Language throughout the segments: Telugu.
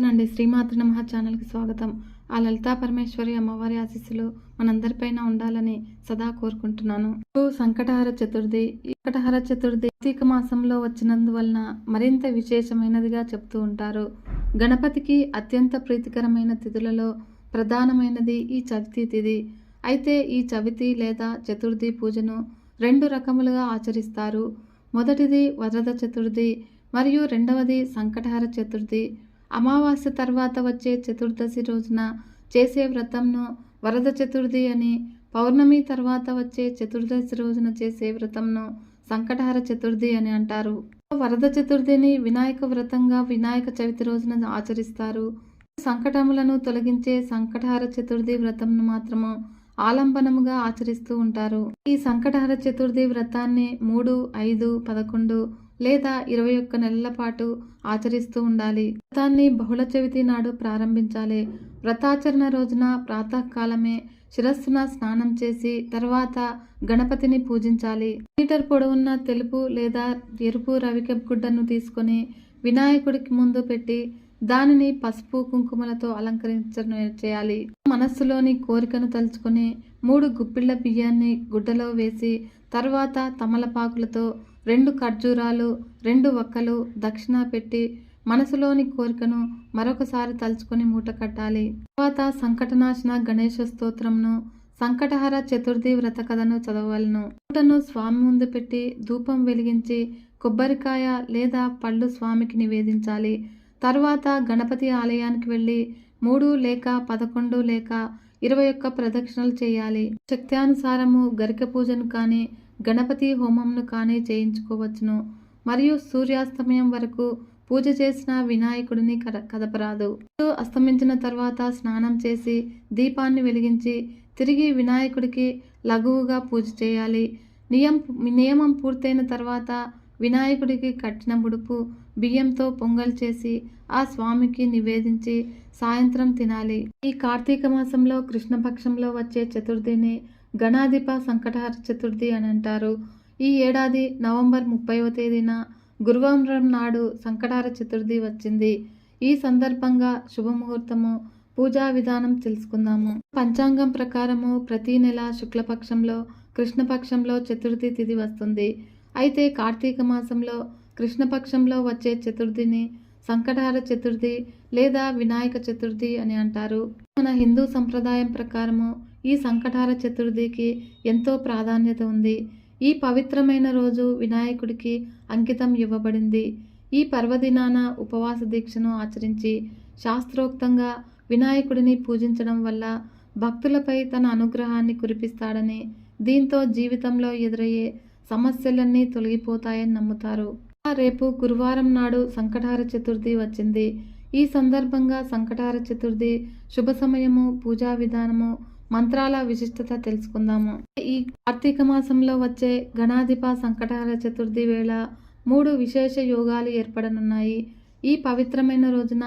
నండి శ్రీమాతృ నమః ఛానల్కి స్వాగతం. ఆ లలితా పరమేశ్వరి అమ్మవారి ఆశీస్సులు మనందరిపైన ఉండాలని సదా కోరుకుంటున్నాను. సంకటహర చతుర్థి. ఈ సంకటహర చతుర్థి కార్తీక మాసంలో వచ్చినందువలన మరింత విశేషమైనదిగా చెప్తూ ఉంటారు. గణపతికి అత్యంత ప్రీతికరమైన తిథులలో ప్రధానమైనది ఈ చవితి తిథి. అయితే ఈ చవితి లేదా చతుర్థి పూజను రెండు రకములుగా ఆచరిస్తారు. మొదటిది వరద చతుర్థి మరియు రెండవది సంకటహర చతుర్థి. అమావాస్య తర్వాత వచ్చే చతుర్దశి రోజున చేసే వ్రతంను వరద చతుర్థి అని, పౌర్ణమి తర్వాత వచ్చే చతుర్దశి రోజున చేసే వ్రతంను సంకటహర చతుర్థి అని అంటారు. వరద చతుర్థిని వినాయక వ్రతంగా వినాయక చవితి రోజున ఆచరిస్తారు. సంకటములను తొలగించే సంకటహర చతుర్థి వ్రతంను మాత్రము ఆలంబనముగా ఆచరిస్తూ ఉంటారు. ఈ సంకటహర చతుర్థి వ్రతాన్ని 3, 5, 11 లేదా 21 నెలల పాటు ఆచరిస్తూ ఉండాలి. వ్రతాన్ని బహుళ చవితి నాడు ప్రారంభించాలి. వ్రతాచరణ రోజున ప్రాతకాలమే శిరస్సున స్నానం చేసి తర్వాత గణపతిని పూజించాలి. మీటర్ పొడవున్న తెలుపు లేదా ఎరుపు రవిక గుడ్డను తీసుకొని వినాయకుడికి ముందు పెట్టి దానిని పసుపు కుంకుమలతో అలంకరించడం చేయాలి. మనస్సులోని కోరికను తలుచుకొని 3 గుప్పిళ్ల బియ్యాన్ని గుడ్డలో వేసి తర్వాత తమలపాకులతో 2 ఖర్జూరాలు 2 వక్కలు దక్షిణ పెట్టి మనసులోని కోరికను మరొకసారి తలుచుకొని మూట కట్టాలి. తర్వాత సంకటనాశన గణేశ స్తోత్రంను, సంకటహర చతుర్థి వ్రత కథను చదవవలను. మూటను స్వామి ముందు పెట్టి ధూపం వెలిగించి కొబ్బరికాయ లేదా పళ్ళు స్వామికి నివేదించాలి. తర్వాత గణపతి ఆలయానికి వెళ్ళి 3 లేక 11 లేక 21 ప్రదక్షిణలు చేయాలి. శక్త్యానుసారము గరిక పూజను కానీ గణపతి హోమంను కానీ చేయించుకోవచ్చును. మరియు సూర్యాస్తమయం వరకు పూజ చేసిన వినాయకుడిని కదపరాదు. అస్తమించిన తర్వాత స్నానం చేసి దీపాన్ని వెలిగించి తిరిగి వినాయకుడికి లఘువుగా పూజ చేయాలి. నియమం పూర్తయిన తర్వాత వినాయకుడికి కట్టిన ముడుపు బియ్యంతో పొంగల్ చేసి ఆ స్వామికి నివేదించి సాయంత్రం తినాలి. ఈ కార్తీక మాసంలో కృష్ణపక్షంలో వచ్చే చతుర్థిని గణాధిప సంకటహర చతుర్థి అని అంటారు. ఈ ఏడాది నవంబర్ 30వ తేదీన గురువారం నాడు సంకటహర చతుర్థి వచ్చింది. ఈ సందర్భంగా శుభముహూర్తము పూజా విధానం తెలుసుకుందాము. పంచాంగం ప్రకారము ప్రతి నెల శుక్లపక్షంలో కృష్ణపక్షంలో చతుర్థి తిథి వస్తుంది. అయితే కార్తీక మాసంలో కృష్ణపక్షంలో వచ్చే చతుర్థిని సంకటహర చతుర్థి లేదా వినాయక చతుర్థి అని అంటారు. మన హిందూ సంప్రదాయం ప్రకారము ఈ సంకటహర చతుర్థికి ఎంతో ప్రాధాన్యత ఉంది. ఈ పవిత్రమైన రోజు వినాయకుడికి అంకితం ఇవ్వబడింది. ఈ పర్వదినాన ఉపవాస దీక్షను ఆచరించి శాస్త్రోక్తంగా వినాయకుడిని పూజించడం వల్ల భక్తులపై తన అనుగ్రహాన్ని కురిపిస్తాడని, దీంతో జీవితంలో ఎదురయ్యే సమస్యలన్నీ తొలగిపోతాయని నమ్ముతారు. రేపు గురువారం నాడు సంకటహర చతుర్థి వచ్చింది. ఈ సందర్భంగా సంకటహర చతుర్థి శుభ సమయము, పూజా విధానము, మంత్రాల విశిష్టత తెలుసుకుందాము. ఈ కార్తీక మాసంలో వచ్చే గణాధిప సంకటహర చతుర్థి వేళ 3 విశేష యోగాలు ఏర్పడనున్నాయి. ఈ పవిత్రమైన రోజున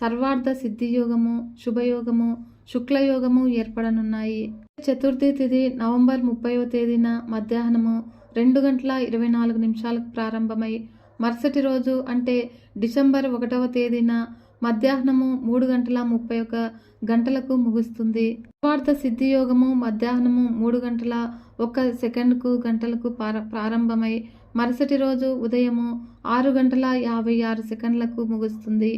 సర్వార్థ సిద్ధి యోగము, శుభయోగము, శుక్లయోగము ఏర్పడనున్నాయి. చతుర్థి తిథి నవంబర్ 30వ తేదీన మధ్యాహ్నము 2:24 ప్రారంభమై మరుసటి రోజు అంటే డిసెంబర్ 1వ తేదీన మధ్యాహ్నము 3:31 ముగుస్తుంది. సర్వార్థ సిద్ధి యోగము మధ్యాహ్నము 3:01 ప్రారంభమై మరుసటి రోజు ఉదయము 6:56 ముగుస్తుంది.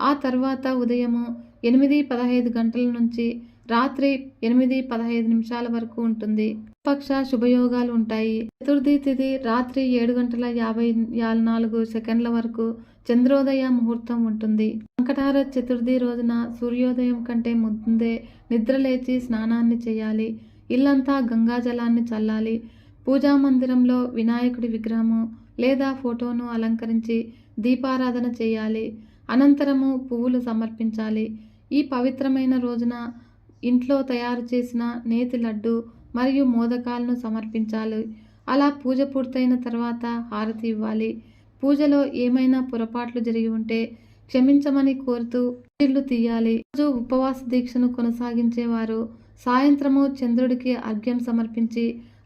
ఆ తర్వాత ఉదయము 8:15 నుంచి రాత్రి 8:15 వరకు ఉంటుంది. పక్ష శుభయోగాలు ఉంటాయి. చతుర్థి తిథి రాత్రి 7:54 వరకు చంద్రోదయ ముహూర్తం ఉంటుంది. సంకటహర చతుర్థి రోజున సూర్యోదయం కంటే ముందే నిద్రలేచి స్నానాన్ని చేయాలి. ఇల్లంతా గంగాజలాన్ని చల్లాలి. పూజా మందిరంలో వినాయకుడి విగ్రహము లేదా ఫోటోను అలంకరించి దీపారాధన చేయాలి. అనంతరము పువ్వులు సమర్పించాలి. ఈ పవిత్రమైన రోజున ఇంట్లో తయారు చేసిన నేతి లడ్డు మరియు మోదకాలను సమర్పించాలి. అలా పూజ పూర్తయిన తర్వాత హారతి ఇవ్వాలి. పూజలో ఏమైనా పొరపాట్లు జరిగి ఉంటే క్షమించమని కోరుతూ ఇల్లు తీయాలి. రోజు ఉపవాస దీక్షను కొనసాగించేవారు సాయంత్రము చంద్రుడికి అర్ఘ్యం సమర్పించి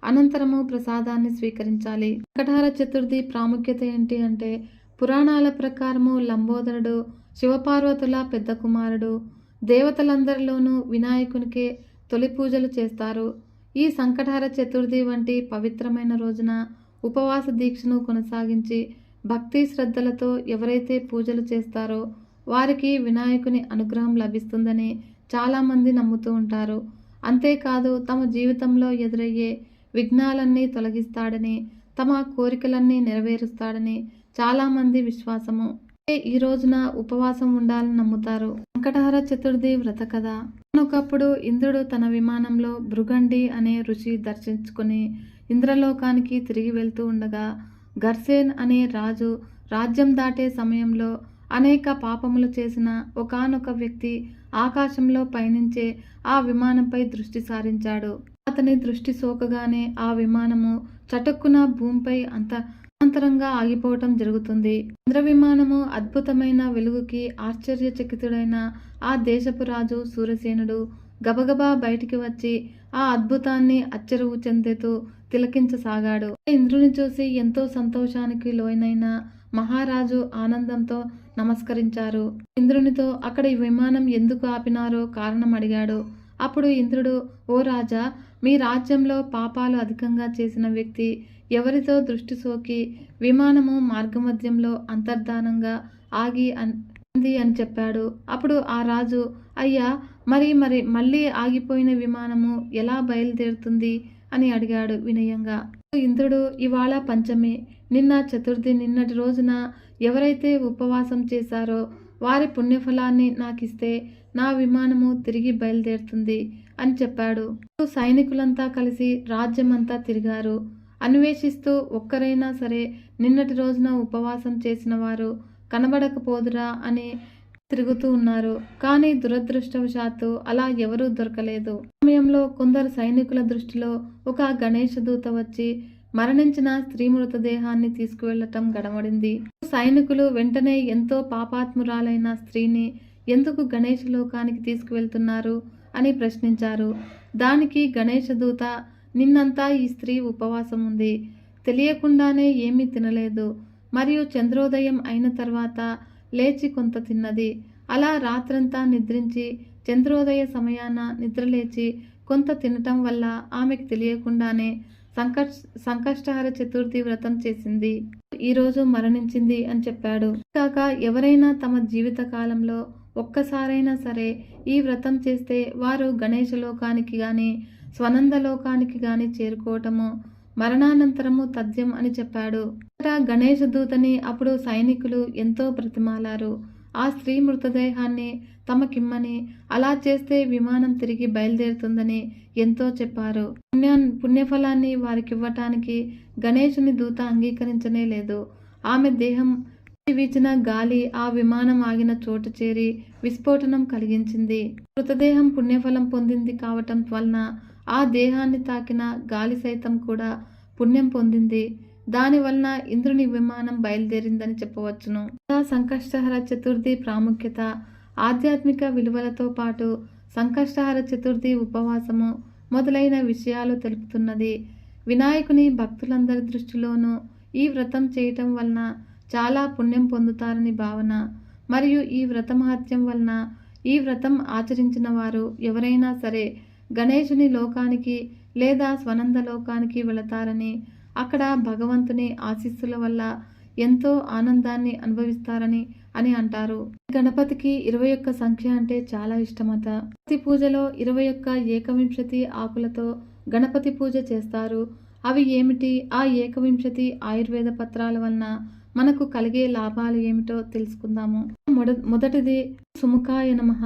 అనంతరము ప్రసాదాన్ని స్వీకరించాలి. సంకటహర చతుర్థి ప్రాముఖ్యత ఏంటి అంటే పురాణాల ప్రకారము లంబోదరుడు శివపార్వతుల పెద్ద కుమారుడు. దేవతలందరిలోనూ వినాయకునికే తొలి పూజలు చేస్తారు. ఈ సంకటహర చతుర్థి వంటి పవిత్రమైన రోజున ఉపవాస దీక్షను కొనసాగించి భక్తి శ్రద్ధలతో ఎవరైతే పూజలు చేస్తారో వారికి వినాయకుని అనుగ్రహం లభిస్తుందని చాలామంది నమ్ముతూ ఉంటారు. అంతేకాదు తమ జీవితంలో ఎదురయ్యే విఘ్నాలన్నీ తొలగిస్తాడని, తమ కోరికలన్నీ నెరవేరుస్తాడని చాలామంది విశ్వాసము. ఈ రోజున ఉపవాసం ఉండాలని నమ్ముతారు. సంకటహర చతుర్థి వ్రత కథ. ఒకప్పుడు ఇంద్రుడు తన విమానంలో భృగండి అనే ఋషి దర్శించుకుని ఇంద్రలోకానికి తిరిగి వెళ్తూ ఉండగా గర్సేన్ అనే రాజు రాజ్యం దాటే సమయంలో అనేక పాపములు చేసిన ఒకానొక వ్యక్తి ఆకాశంలో పయనించే ఆ విమానంపై దృష్టి సారించాడు. అతని దృష్టి సోకగానే ఆ విమానము చటుక్కున భూమిపై అంతరంగా ఆగిపోవటం జరుగుతుంది. ఇంద్ర విమానము అద్భుతమైన వెలుగుకి ఆశ్చర్యచకితుడైన ఆ దేశపు రాజు సూరసేనుడు గబగబా బయటికి వచ్చి ఆ అద్భుతాన్ని అచ్చరువు చెందుతూ తిలకించసాగాడు. ఇంద్రుని చూసి ఎంతో సంతోషానికి లోనైన మహారాజు ఆనందంతో నమస్కరించారు. ఇంద్రునితో అక్కడ ఈ విమానం ఎందుకు ఆపినారో కారణం అడిగాడు. అప్పుడు ఇంద్రుడు, ఓ రాజా, మీ రాజ్యంలో పాపాలు అధికంగా చేసిన వ్యక్తి ఎవరితో దృష్టి సోకి విమానము మార్గమధ్యంలో అంతర్ధానంగా ఆగి అంది అని చెప్పాడు. అప్పుడు ఆ రాజు, అయ్యా, మళ్ళీ ఆగిపోయిన విమానము ఎలా బయలుదేరుతుంది అని అడిగాడు వినయంగా. ఇంద్రుడు, ఇవాళ పంచమి, నిన్న చతుర్థి, నిన్నటి రోజున ఎవరైతే ఉపవాసం చేశారో వారి పుణ్యఫలాన్ని నాకిస్తే నా విమానము తిరిగి బయలుదేరుతుంది అని చెప్పాడు. సైనికులంతా కలిసి రాజ్యమంతా తిరిగారు. అన్వేషిస్తూ ఒక్కరైనా సరే నిన్నటి రోజున ఉపవాసం చేసిన వారు కనబడకపోదురా అని తిరుగుతూ ఉన్నారు. కానీ దురదృష్టవశాత్తు అలా ఎవరూ దొరకలేదు. సమయంలో కొందరు సైనికుల దృష్టిలో ఒక గణేష దూత వచ్చి మరణించిన స్త్రీ మృతదేహాన్ని తీసుకువెళ్లటం గడబడింది. సైనికులు వెంటనే ఎంతో పాపాత్మురాలైన స్త్రీని ఎందుకు గణేష లోకానికి తీసుకువెళ్తున్నారు అని ప్రశ్నించారు. దానికి గణేష దూత, నిన్నంతా ఈ స్త్రీ ఉపవాసం ఉంది, తెలియకుండానే ఏమీ తినలేదు, మరియు చంద్రోదయం అయిన తర్వాత లేచి కొంత తిన్నది. అలా రాత్రంతా నిద్రించి చంద్రోదయ సమయాన నిద్రలేచి కొంత తినటం వల్ల ఆమెకు తెలియకుండానే సంకష్టహర చతుర్థి వ్రతం చేసింది. ఈరోజు మరణించింది అని చెప్పాడు. కాక ఎవరైనా తమ జీవిత కాలంలో ఒక్కసారైనా సరే ఈ వ్రతం చేస్తే వారు గణేష లోకానికి గాని స్వనంద లోకానికి గాని చేరుకోవటము మరణానంతరము తథ్యం అని చెప్పాడు. గణేష దూతని అప్పుడు సైనికులు ఎంతో బ్రతిమాలారు. ఆ స్త్రీ మృతదేహాన్ని తమకిమ్మని, అలా చేస్తే విమానం తిరిగి బయలుదేరుతుందని ఎంతో చెప్పారు. పుణ్యఫలాన్ని వారికివ్వటానికి గణేశుని దూత అంగీకరించనే లేదు. ఆమె దేహం వీచిన గాలి ఆ విమానం ఆగిన చోటు చేరి విస్ఫోటనం కలిగించింది. మృతదేహం పుణ్యఫలం పొందింది కావటం వలన ఆ దేహాన్ని తాకిన గాలి సైతం కూడా పుణ్యం పొందింది. దాని వలన ఇంద్రుని విమానం బయలుదేరిందని చెప్పవచ్చును. సంకష్టహర చతుర్థి ప్రాముఖ్యత, ఆధ్యాత్మిక విలువలతో పాటు సంకష్టహర చతుర్థి ఉపవాసము మొదలైన విషయాలు తెలుపుతున్నది. వినాయకుని భక్తులందరి దృష్టిలోనూ ఈ వ్రతం చేయటం వలన చాలా పుణ్యం పొందుతారని భావన. మరియు ఈ వ్రత మహత్యం వలన ఈ వ్రతం ఆచరించిన వారు ఎవరైనా సరే గణేశుని లోకానికి లేదా స్వనంద లోకానికి వెళతారని, అక్కడ భగవంతుని ఆశీస్సుల వల్ల ఎంతో ఆనందాన్ని అనుభవిస్తారని అంటారు. గణపతికి 21 సంఖ్య అంటే చాలా ఇష్టమట. ప్రతి పూజలో 21 ఏకవింశతి ఆకులతో గణపతి పూజ చేస్తారు. అవి ఏమిటి? ఆ ఏకవింశతి ఆయుర్వేద పత్రాల వలన మనకు కలిగే లాభాలు ఏమిటో తెలుసుకుందాము. మొదటిది సుముఖాయ నమః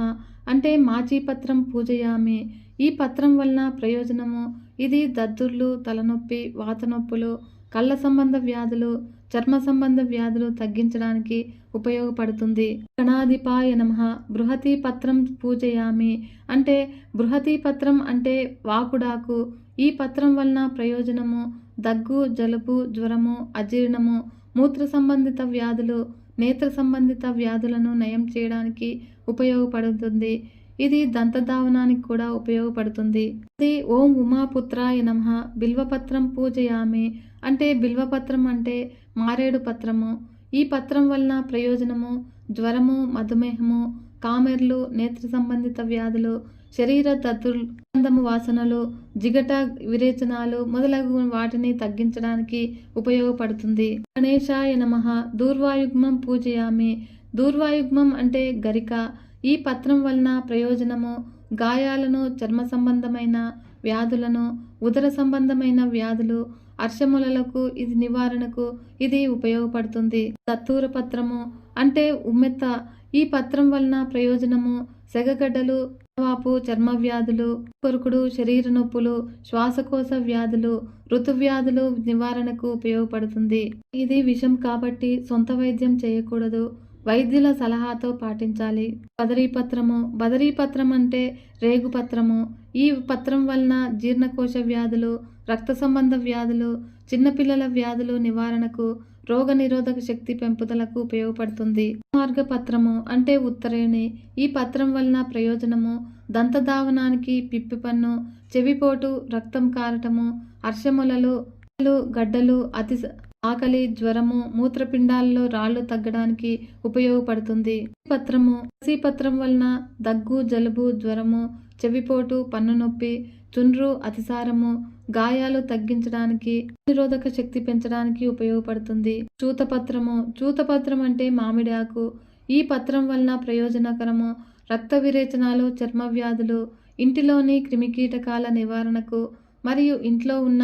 అంటే మాచీపత్రం పూజయామి. ఈ పత్రం వలన ప్రయోజనము, ఇది దద్దుర్లు, తలనొప్పి, వాత నొప్పులు, కళ్ళ సంబంధ వ్యాధులు, చర్మ సంబంధ వ్యాధులు తగ్గించడానికి ఉపయోగపడుతుంది. గణాధిపాయ నమః బృహతి పత్రం పూజయామి అంటే బృహతి పత్రం అంటే వాకుడాకు. ఈ పత్రం వలన ప్రయోజనము, దగ్గు, జలుబు, జ్వరము, అజీర్ణము, మూత్ర సంబంధిత వ్యాధులు, నేత్ర సంబంధిత వ్యాధులను నయం చేయడానికి ఉపయోగపడుతుంది. ఇది దంతధావనానికి కూడా ఉపయోగపడుతుంది. ఇది ఓం ఉమాపుత్రాయ నమః బిల్వపత్రం పూజయామి అంటే బిల్వపత్రం అంటే మారేడు పత్రము. ఈ పత్రం వలన ప్రయోజనము జ్వరము, మధుమేహము, కామెర్లు, నేత్ర సంబంధిత వ్యాధులు, శరీర దుర్గంధము వాసనలు, జిగట విరేచనాలు మొదలగు వాటిని తగ్గించడానికి ఉపయోగపడుతుంది. గణేశాయ నమః. దూర్వాయుగ్మం పూజయామి. దూర్వాయుగ్మం అంటే గరిక. ఈ పత్రం వలన ప్రయోజనము గాయాలను, చర్మ సంబంధమైన వ్యాధులను, ఉదర సంబంధమైన వ్యాధులు, అర్షములకు ఇది నివారణకు ఇది ఉపయోగపడుతుంది. దత్తూర పత్రము అంటే ఉమ్మెత్త. ఈ పత్రం వలన ప్రయోజనము సెగగడ్డలు, వాపు, చర్మ వ్యాధులు, కొరుకుడు, శరీర నొప్పులు, శ్వాసకోశ వ్యాధులు, ఋతువ్యాధులు నివారణకు ఉపయోగపడుతుంది. ఇది విషం కాబట్టి సొంత వైద్యం చేయకూడదు, వైద్యుల సలహాతో పాటించాలి. బదరీపత్రము. బదరీపత్రం అంటే రేగుపత్రము. ఈ పత్రం వలన జీర్ణకోశ వ్యాధులు, రక్త సంబంధ వ్యాధులు, చిన్నపిల్లల వ్యాధులు నివారణకు, రోగ నిరోధక శక్తి పెంపుదలకు ఉపయోగపడుతుంది. మార్గపత్రము అంటే ఉత్తరేణి. ఈ పత్రం వలన ప్రయోజనము దంతధావనానికి, పిప్పి పన్ను, చెవిపోటు, రక్తం కారటము, అర్షములలు, గడ్డలు, ఆకలి, జ్వరము, మూత్రపిండాలలో రాళ్లు తగ్గడానికి ఉపయోగపడుతుంది. పత్రము. పత్రం వలన దగ్గు, జలుబు, జ్వరము, చెవిపోటు, పన్ను నొప్పి, చుండ్రు, అతిసారము, గాయాలు తగ్గించడానికి, నిరోధక శక్తి పెంచడానికి ఉపయోగపడుతుంది. చూతపత్రము. చూతపత్రం అంటే మామిడి ఆకు. ఈ పత్రం వలన ప్రయోజనకరము రక్త విరేచనాలు, చర్మ వ్యాధులు, ఇంటిలోని క్రిమికీటకాల నివారణకు మరియు ఇంట్లో ఉన్న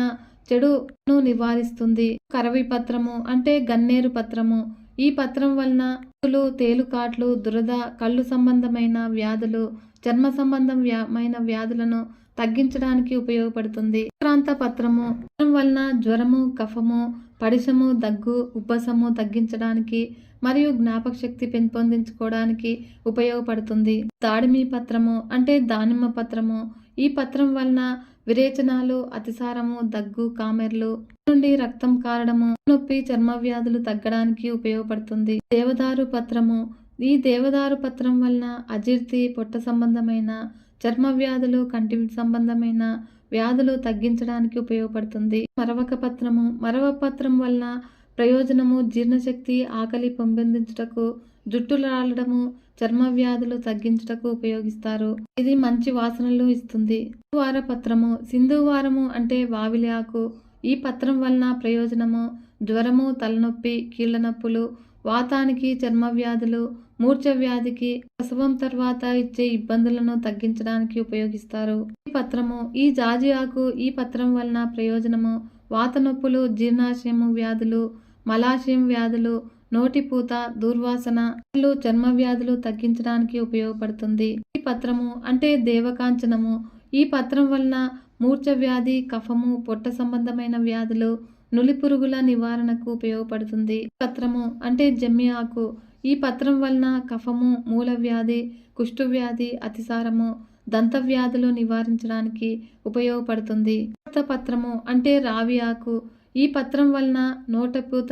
చెడును నివారిస్తుంది. కరవి పత్రము అంటే గన్నేరు పత్రము. ఈ పత్రం వలన తేలుకాట్లు, దురద, కళ్ళు సంబంధమైన వ్యాధులు, చర్మ సంబంధమైన వ్యాధులను తగ్గించడానికి ఉపయోగపడుతుంది. ప్రాంత పత్రము వలన జ్వరము, కఫము, పడిశము, దగ్గు, ఉబ్బసము తగ్గించడానికి మరియు జ్ఞాపక శక్తి పెంపొందించుకోవడానికి ఉపయోగపడుతుంది. దాడిమి పత్రము అంటే దానిమ్మ పత్రము. ఈ పత్రం వలన విరేచనాలు, అతిసారము, దగ్గు, కామెర్లు నుండి రక్తం కారడము, నొప్పి, చర్మ వ్యాధులు తగ్గడానికి ఉపయోగపడుతుంది. దేవదారు పత్రము. ఈ దేవదారు పత్రం వలన అజీర్తి, పొట్ట సంబంధమైన చర్మ వ్యాధులు, కంటి సంబంధమైన వ్యాధులు తగ్గించడానికి ఉపయోగపడుతుంది. మరవక పత్రము. మరవ పత్రం వలన ప్రయోజనము జీర్ణశక్తి, ఆకలి పెంపొందించుటకు, జుట్టు రాలడము, చర్మ వ్యాధులు తగ్గించుటకు ఉపయోగిస్తారు. ఇది మంచి వాసనలు ఇస్తుంది. సింధువార పత్రము. సింధువారము అంటే వావిలి ఆకు. ఈ పత్రం వలన ప్రయోజనము జ్వరము, తలనొప్పి, కీళ్ల నొప్పులు, వాతానికి, చర్మ వ్యాధులు, మూర్ఛ వ్యాధికి, ప్రసవం తర్వాత ఇచ్చే ఇబ్బందులను తగ్గించడానికి ఉపయోగిస్తారు. ఈ పత్రము. ఈ జాజి ఆకు. ఈ పత్రం వలన ప్రయోజనము వాత నొప్పులు, జీర్ణాశయము వ్యాధులు, మలాశయం వ్యాధులు, నోటిపూత, దుర్వాసన, చర్మ వ్యాధులు తగ్గించడానికి ఉపయోగపడుతుంది. ఈ పత్రము అంటే దేవకాంచనము. ఈ పత్రం వలన మూర్ఛ వ్యాధి, కఫము, పొట్ట సంబంధమైన వ్యాధులు, నులి పురుగుల నివారణకు ఉపయోగపడుతుంది. పత్రము అంటే జమ్మి ఆకు. ఈ పత్రం వలన కఫము, మూల వ్యాధి, కుష్టు వ్యాధి, అతిసారము, దంత వ్యాధులు నివారించడానికి ఉపయోగపడుతుంది. పత్రము అంటే రావి ఆకు. ఈ పత్రం వలన నోటపూత,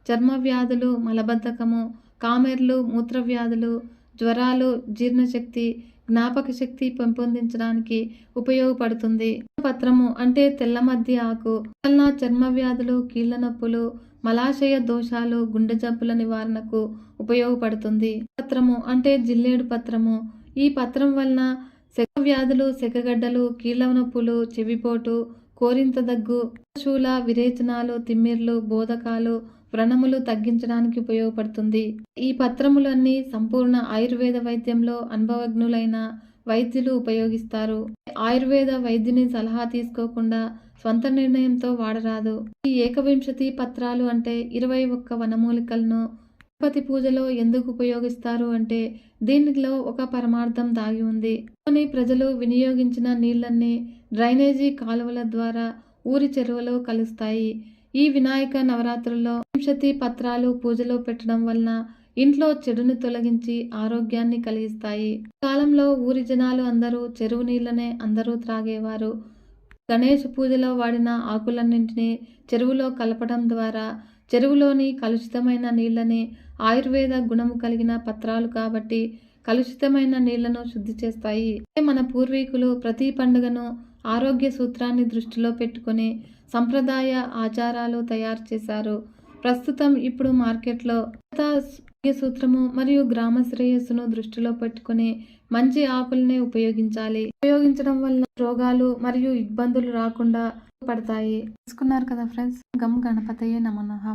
చర్మ వ్యాధులు, మలబద్ధకము, కామెర్లు, మూత్ర వ్యాధులు, జ్వరాలు, జీర్ణశక్తి, జ్ఞాపక శక్తి పెంపొందించడానికి ఉపయోగపడుతుంది. పత్రము అంటే తెల్లమద్ది ఆకు వలన చర్మ వ్యాధులు, కీళ్ల నొప్పులు, మలాశయ దోషాలు, గుండె జబ్బుల నివారణకు ఉపయోగపడుతుంది. పత్రము అంటే జిల్లేడు పత్రము. ఈ పత్రం వలన సెగ వ్యాధులు, సెగగడ్డలు, కీళ్ల నొప్పులు, చెవిపోటు, కోరింత దగ్గు, శూల, విరేచనాలు, తిమ్మిర్లు, బోధకాలు, వ్రణములు తగ్గించడానికి ఉపయోగపడుతుంది. ఈ పత్రములన్నీ సంపూర్ణ ఆయుర్వేద వైద్యంలో అనుభవజ్ఞులైన వైద్యులు ఉపయోగిస్తారు. ఆయుర్వేద వైద్యుని సలహా తీసుకోకుండా స్వంత నిర్ణయంతో వాడరాదు. ఈ ఏకవింశతి పత్రాలు అంటే 21 వనమూలికలను గణపతి పూజలో ఎందుకు ఉపయోగిస్తారు అంటే దీనిలో ఒక పరమార్థం దాగి ఉంది. కొన్ని ప్రజలు వినియోగించిన నీళ్లన్నీ డ్రైనేజీ కాలువల ద్వారా ఊరి చెరువులో కలుస్తాయి. ఈ వినాయక నవరాత్రుల్లో వింశతి పత్రాలు పూజలో పెట్టడం వలన ఇంట్లో చెడుని తొలగించి ఆరోగ్యాన్ని కలిగిస్తాయి. కాలంలో ఊరి జనాలు అందరూ చెరువు నీళ్లనే అందరూ త్రాగేవారు. గణేష్ పూజలో వాడిన ఆకులన్నింటినీ చెరువులో కలపడం ద్వారా చెరువులోని కలుషితమైన నీళ్లని ఆయుర్వేద గుణము కలిగిన పత్రాలు కాబట్టి కలుషితమైన నీళ్లను శుద్ధి చేస్తాయి. మన పూర్వీకులు ప్రతి పండుగను ఆరోగ్య సూత్రాన్ని దృష్టిలో పెట్టుకుని సంప్రదాయ ఆచారాలు తయారు చేశారు. ప్రస్తుతం ఇప్పుడు మార్కెట్లో సూత్రము మరియు గ్రామ శ్రేయస్సును దృష్టిలో పెట్టుకుని మంచి ఆకుల్ని ఉపయోగించడం వల్ల రోగాలు మరియు ఇబ్బందులు రాకుండా పడతాయి. తెలుసుకున్నారు కదా ఫ్రెండ్స్. గం గణపతయే నమః.